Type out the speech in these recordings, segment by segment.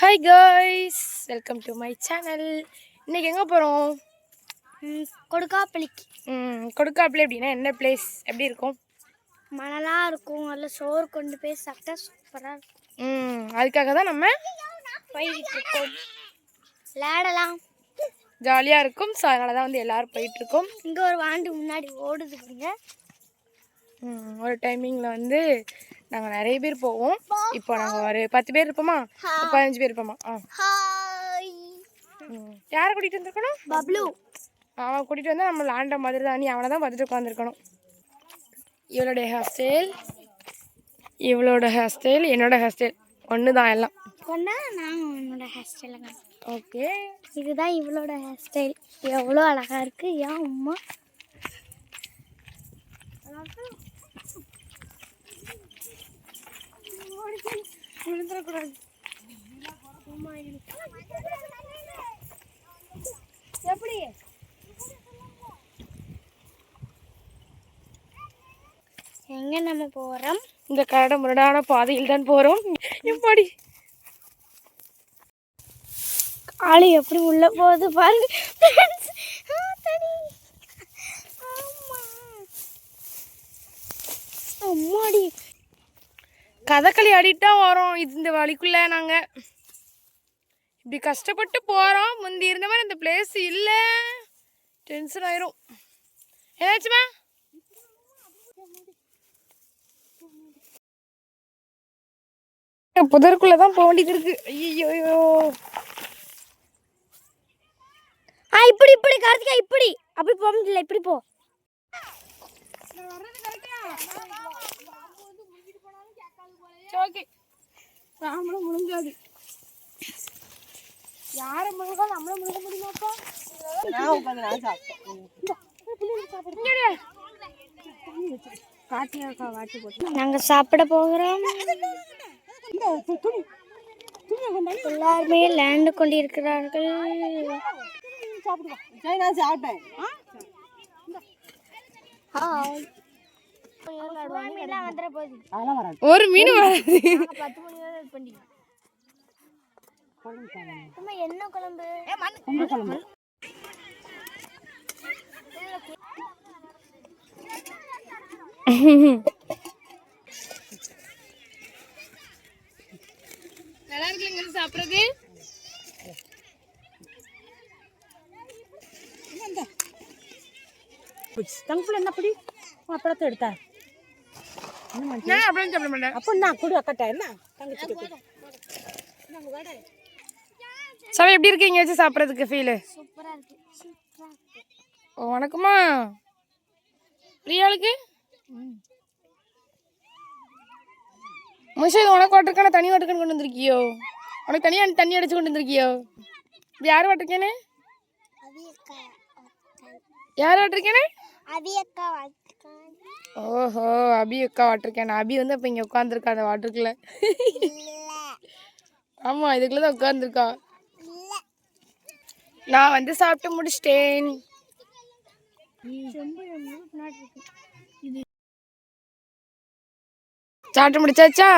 Hi guys, welcome to my channel. இன்றைக்கி எங்கே போகிறோம்? கொடுக்காப்பள்ளிக்கு. கொடுக்காப்பள்ளி அப்படின்னா என்ன பிளேஸ்? எப்படி இருக்கும்? மணலாக இருக்கும், நல்ல சோறு கொண்டு போய் சாப்பிட்டா சூப்பராக இருக்கும். அதுக்காக தான் நம்ம போயிட்டு இருக்கோம். விளையாடலாம், ஜாலியாக இருக்கும். ஸோ அதனால தான் எல்லோரும் போயிட்டுருக்கோம். இங்கே ஒரு வாண்டு முன்னாடி ஓடுதுங்க. ஒரு டைமிங்கில் நாங்கள் நிறைய பேர் போவோம். இப்போ நாங்கள் ஒரு 10 பேர் இருப்போமா, 15 பேர் இருப்போமா. யாரை கூட்டிகிட்டு வந்துருக்கணும்? பப்ளு. அவன் கூட்டிகிட்டு வந்தால் நம்ம லாண்ட மாதிரி தான். நீ அவனை தான் பார்த்துட்டு உட்காந்துருக்கணும். இவளுடைய ஹேர் ஸ்டைல், இவளோட ஹேர் ஸ்டைல், என்னோட ஹேர் ஸ்டைல் ஒன்று தான். எல்லாம் ஒன்றா. நான் என்னோட ஹேர் ஸ்டைலுங்க. ஓகே, இதுதான் இவளோட ஹேர் ஸ்டைல். எவ்வளோ அழகாக இருக்குது. ஏன் உமா விழுந்துடக்கூடாது. எப்படி எங்க நம்ம போறோம்? இந்த கரடு முரடான பாதையில் தான் போறோம். எப்படி ஆளு எப்படி உள்ள போகுது பாருங்க. அம்மாடி, கதகளி ஆடிட்டு தான் வரோம். இந்த வழிக்குள்ள நாங்கள் இப்படி கஷ்டப்பட்டு போகிறோம். முந்தி இருந்த மாதிரி இந்த பிளேஸ் இல்லை. டென்ஷன் ஆயிரும். ஏதாச்சுமா புதருக்குள்ள தான் போக வேண்டியது இருக்கு. ஐயோ, இப்படி இப்படி கார்த்திகா, இப்படி அப்படி போக முடியல. இப்படி போ. ஓகே, நாமளும் முழுங்காது. யாரை முழுங்க நம்மளும் முழுங்க முடியுமாப்பா? நாங்க சாப்பிட போகிறோம். எல்லாருமே லேண்டு கொண்டிருக்கிறார்கள். ஒரு மீன் வராது. என்ன குழம்பு? நல்லா இருக்குங்க சாப்பிட்றது. தங்கப்புல என்ன படி அப்பளத்தை எடுத்தா அப்படியே சாப்பிட மாட்டேன். அப்போ நான் கூட அக்கட்டா என்ன தங்கச்சி சவை எப்படி இருக்கு? இங்கே வச்சு சாப்பிட்றதுக்கு ஃபீலு சூப்பரா இருக்கு. வணக்கம்மா பிரியாளுக்கு. முஷா, இது உனக்கு வாட்டருக்கான தனி வாட்டருக்கான கொண்டு வந்திருக்கியோ? உனக்கு தனியாக தண்ணி அடிச்சு கொண்டு வந்திருக்கியோ? இது யார் வாட்டருக்கேனே? யார் வாட்டருக்கேனே? ஓஹோ, அபி அக்கா வாட்டருக்கேன். அபி அப்போ இங்கே உட்காந்துருக்கா அந்த வாட்டருக்குள்ள. ஆமாம், இதுக்குள்ள தான் உட்காந்துருக்கா. நான் சாப்பிட்டு முடிச்சிட்டேன். சாப்பிட்டு முடிச்சாச்சா?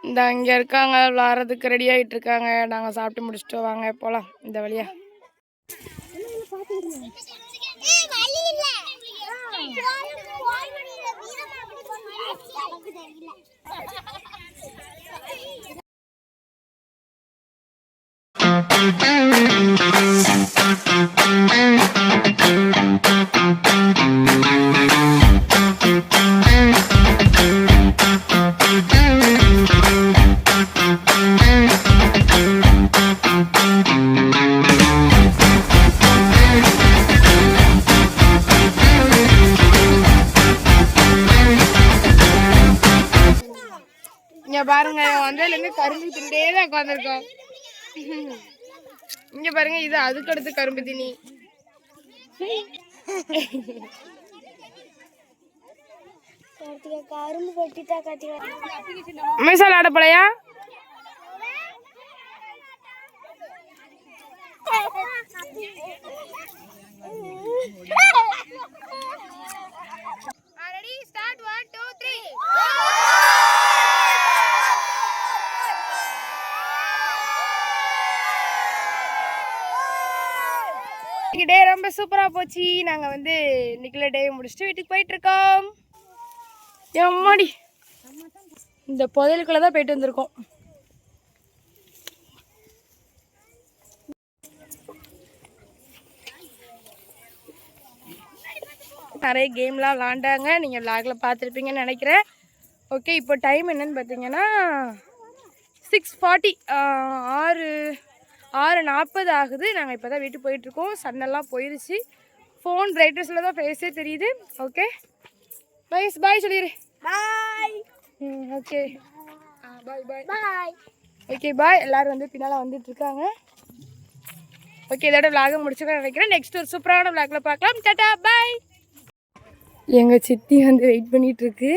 இந்த இங்கே இருக்காங்க, விளாட்றதுக்கு ரெடி ஆகிட்டு இருக்காங்க. நாங்கள் சாப்பிட்டு முடிச்சுட்டு வாங்க போகலாம் இந்த வழியா. இங்க பாருங்க, வந்ததுலேருந்து கரும்பு திண்டே தான் உட்காந்துருக்கோம். இங்க பாருங்க, இது அதுக்கு அடுத்து கரும்பு திணி. கரும்பு கட்டிட்டா கட்டி மீசால் ஆட போலையா? Ready, start, 1, 2, 3. ரொம்ப சூப்பராக போச்சு. நாங்கள் வந்து இன்னைக்குள்ள டே முடிச்சுட்டு வீட்டுக்கு போயிட்டுருக்கோம். எம்மாடி இந்த புதையலுக்குள்ளே தான் போயிட்டு வந்திருக்கோம். நிறைய கேம்லாம் விளாண்டாங்க. நீங்கள் விளாகில் பார்த்துருப்பீங்கன்னு நினைக்கிறேன். ஓகே, இப்போ டைம் என்னன்னு பார்த்தீங்கன்னா 6:40, 6:40 ஆகுது. நாங்கள் இப்போ தான் வீட்டுக்கு போயிட்டுருக்கோம். சன்னெல்லாம் போயிடுச்சு. ஃபோன் பிரைட்னஸில் தான் ஃபேஸே தெரியுது. ஓகே பாய் சொல்லிடு. Bye. Okay bye bye. Okay bye. எல்லோரும் வந்து பின்னால் வந்துட்டுருக்காங்க. ஓகே, இதோட விளாக முடிச்சுக்கன்னு நினைக்கிறேன். நெக்ஸ்ட் ஒரு சூப்பரான விளாகில் பார்க்கலாம். டாடா பாய். எங்கள் சித்தி வந்து வெயிட் பண்ணிகிட்ருக்கு.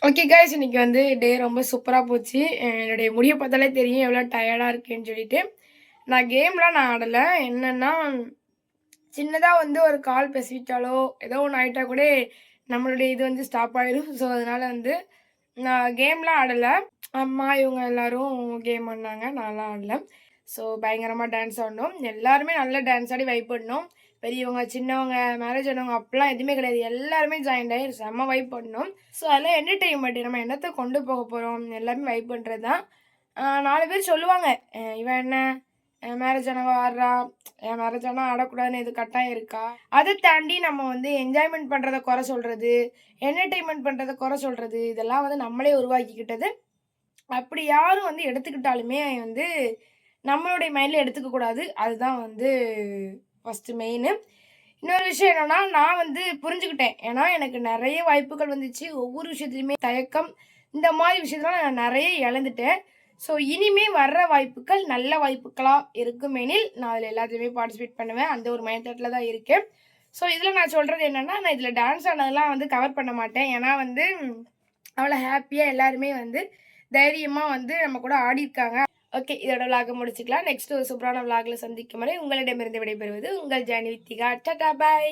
ஓகே கைஸ், இன்றைக்கி வந்து டே ரொம்ப சூப்பராக போச்சு. என்னுடைய முடியை பார்த்தாலே தெரியும் எவ்வளோ டயர்டாக இருக்கேன்னு சொல்லிட்டு. நான் கேம்லாம் நான் ஆடலை. என்னென்னா சின்னதாக வந்து ஒரு கால் பேசிட்டாலோ ஏதோ ஒன்று ஆகிட்டா கூட நம்மளுடைய இது வந்து ஸ்டாப் ஆகிடும். ஸோ அதனால் வந்து நான் கேம்லாம் ஆடலை. அம்மா இவங்க எல்லோரும் கேம் ஆடினாங்க, நான்லாம் ஆடலை. ஸோ பயங்கரமாக டான்ஸ் ஆடணும். எல்லாருமே நல்லா டான்ஸ் ஆடி வைப் பண்ணணும். பெரியவங்க சின்னவங்க மேரேஜ் ஆனவங்க அப்படிலாம் எதுவுமே கிடையாது. எல்லாருமே ஜாயின் ஆகி செம்ம வைப் பண்ணணும். ஸோ அதெல்லாம் என்டர்டெயின்மெண்ட். நம்ம என்னத்தை கொண்டு போக போகிறோம், எல்லாருமே வைப் பண்ணுறது தான். 4 பேர் சொல்லுவாங்க, இவன் என்ன மேரேஜ் ஆனவ ஆடுறா, என் மேரேஜ் ஆனால் ஆடக்கூடாதுன்னு எது கட்டாயம் இருக்கா? அதை தாண்டி நம்ம வந்து என்ஜாய்மெண்ட் பண்ணுறதை குறை சொல்கிறது, என்டர்டெயின்மெண்ட் பண்ணுறதை குறை சொல்கிறது, இதெல்லாம் வந்து நம்மளே உருவாக்கிக்கிட்டது. அப்படி யாரும் வந்து எடுத்துக்கிட்டாலுமே வந்து நம்மளுடைய மைண்டில் எடுத்துக்கக்கூடாது. அதுதான் வந்து ஃபஸ்ட்டு மெயினு. இன்னொரு விஷயம் என்னென்னா, நான் வந்து புரிஞ்சுக்கிட்டேன். ஏன்னா எனக்கு நிறைய வாய்ப்புகள் வந்துச்சு. ஒவ்வொரு விஷயத்துலையுமே தயக்கம், இந்த மாதிரி விஷயத்தெலாம் நான் நிறைய இழந்துட்டேன். ஸோ இனிமேல் வர்ற வாய்ப்புகள் நல்ல வாய்ப்புகளாக இருக்குமெனில் நான் அதில் எல்லாத்துலேயுமே பார்ட்டிசிபேட் பண்ணுவேன். அந்த ஒரு மைண்ட் செட்டில் தான் இருக்கேன். ஸோ இதில் நான் சொல்கிறது என்னென்னா, நான் இதில் டான்ஸ் ஆனதெல்லாம் வந்து கவர் பண்ண மாட்டேன். ஏன்னா வந்து அவ்வளோ ஹாப்பியாக எல்லாருமே வந்து தைரியமாக வந்து நம்ம கூட ஆடிருக்காங்க. ஓகே, இதோட விளாக முடிச்சுக்கலாம். நெக்ஸ்ட் ஒரு சூப்பரான விளாகில் சந்திக்கும் வரை உங்களிடமிருந்து விடைபெறுவது உங்கள் ஜானி வித்திகா. டாடா பாய்.